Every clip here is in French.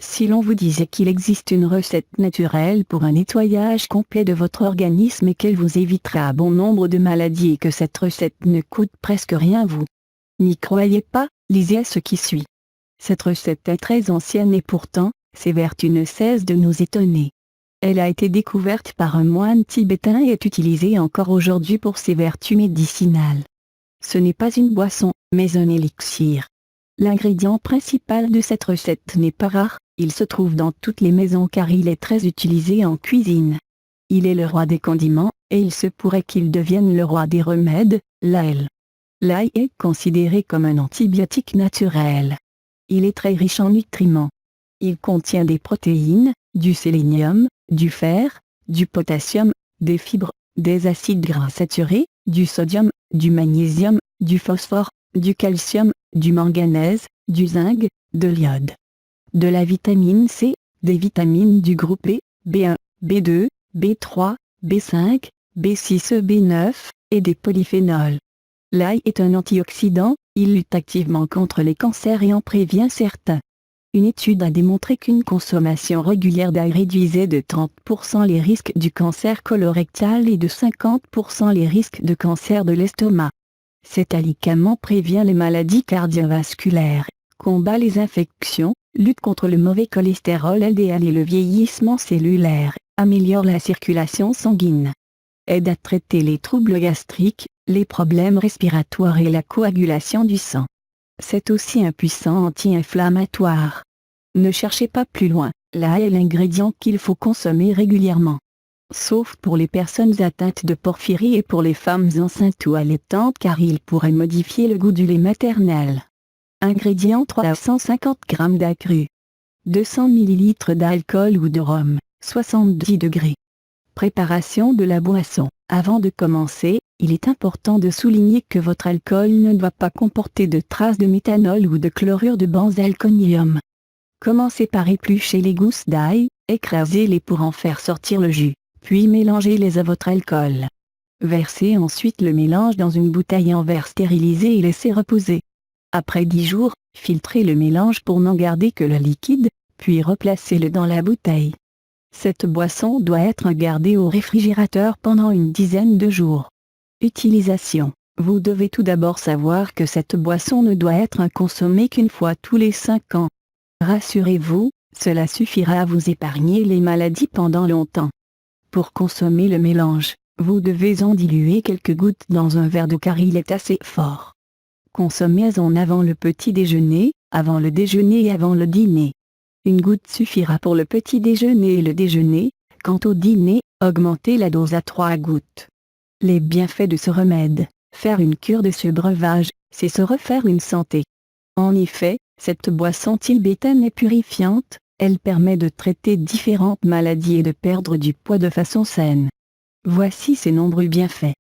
Si l'on vous disait qu'il existe une recette naturelle pour un nettoyage complet de votre organisme et qu'elle vous évitera bon nombre de maladies et que cette recette ne coûte presque rien, vous n'y croyez pas, lisez ce qui suit. Cette recette est très ancienne et pourtant, ses vertus ne cessent de nous étonner. Elle a été découverte par un moine tibétain et est utilisée encore aujourd'hui pour ses vertus médicinales. Ce n'est pas une boisson, mais un élixir. L'ingrédient principal de cette recette n'est pas rare, il se trouve dans toutes les maisons car il est très utilisé en cuisine. Il est le roi des condiments, et il se pourrait qu'il devienne le roi des remèdes, l'ail. L'ail est considéré comme un antibiotique naturel. Il est très riche en nutriments. Il contient des protéines, du sélénium, du fer, du potassium, des fibres, des acides gras saturés, du sodium, du magnésium, du phosphore, du calcium, du manganèse, du zinc, de l'iode, de la vitamine C, des vitamines du groupe B, B1, B2, B3, B5, B6 et B9, et des polyphénols. L'ail est un antioxydant, il lutte activement contre les cancers et en prévient certains. Une étude a démontré qu'une consommation régulière d'ail réduisait de 30% les risques du cancer colorectal et de 50% les risques de cancer de l'estomac. Cet alicament prévient les maladies cardiovasculaires, combat les infections, lutte contre le mauvais cholestérol LDL et le vieillissement cellulaire, améliore la circulation sanguine, aide à traiter les troubles gastriques, les problèmes respiratoires et la coagulation du sang. C'est aussi un puissant anti-inflammatoire. Ne cherchez pas plus loin, l'ail est l'ingrédient qu'il faut consommer régulièrement. Sauf pour les personnes atteintes de porphyrie et pour les femmes enceintes ou allaitantes car il pourrait modifier le goût du lait maternel. Ingrédients 350 g d'ail cru. 200 ml d'alcool ou de rhum, 70 degrés. Préparation de la boisson. Avant de commencer, il est important de souligner que votre alcool ne doit pas comporter de traces de méthanol ou de chlorure de benzalconium. Commencez par éplucher les gousses d'ail, écrasez-les pour en faire sortir le jus, puis mélangez-les à votre alcool. Versez ensuite le mélange dans une bouteille en verre stérilisée et laissez reposer. Après 10 jours, filtrez le mélange pour n'en garder que le liquide, puis replacez-le dans la bouteille. Cette boisson doit être gardée au réfrigérateur pendant une dizaine de jours. Utilisation. Vous devez tout d'abord savoir que cette boisson ne doit être consommée qu'une fois tous les 5 ans. Rassurez-vous, cela suffira à vous épargner les maladies pendant longtemps. Pour consommer le mélange, vous devez en diluer quelques gouttes dans un verre d'eau car il est assez fort. Consommez-en avant le petit déjeuner, avant le déjeuner et avant le dîner. Une goutte suffira pour le petit déjeuner et le déjeuner. Quant au dîner, augmentez la dose à 3 gouttes. Les bienfaits de ce remède. Faire une cure de ce breuvage, c'est se refaire une santé. En effet, cette boisson tibétaine est purifiante, elle permet de traiter différentes maladies et de perdre du poids de façon saine. Voici ses nombreux bienfaits.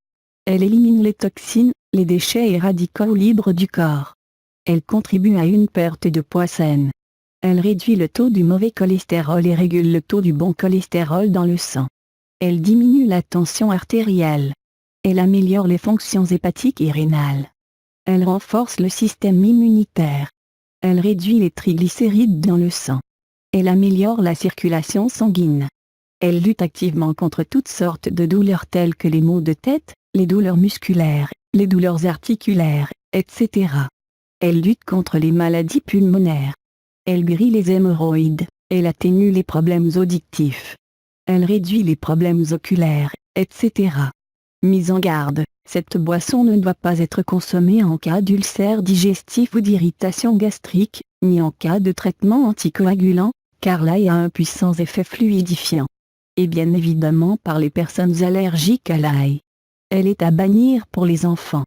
Elle élimine les toxines, les déchets et radicaux libres du corps. Elle contribue à une perte de poids saine. Elle réduit le taux du mauvais cholestérol et régule le taux du bon cholestérol dans le sang. Elle diminue la tension artérielle. Elle améliore les fonctions hépatiques et rénales. Elle renforce le système immunitaire. Elle réduit les triglycérides dans le sang. Elle améliore la circulation sanguine. Elle lutte activement contre toutes sortes de douleurs telles que les maux de tête, les douleurs musculaires, les douleurs articulaires, etc. Elle lutte contre les maladies pulmonaires. Elle guérit les hémorroïdes, elle atténue les problèmes auditifs. Elle réduit les problèmes oculaires, etc. Mise en garde, cette boisson ne doit pas être consommée en cas d'ulcère digestif ou d'irritation gastrique, ni en cas de traitement anticoagulant, car l'ail a un puissant effet fluidifiant. Et bien évidemment par les personnes allergiques à l'ail. Elle est à bannir pour les enfants.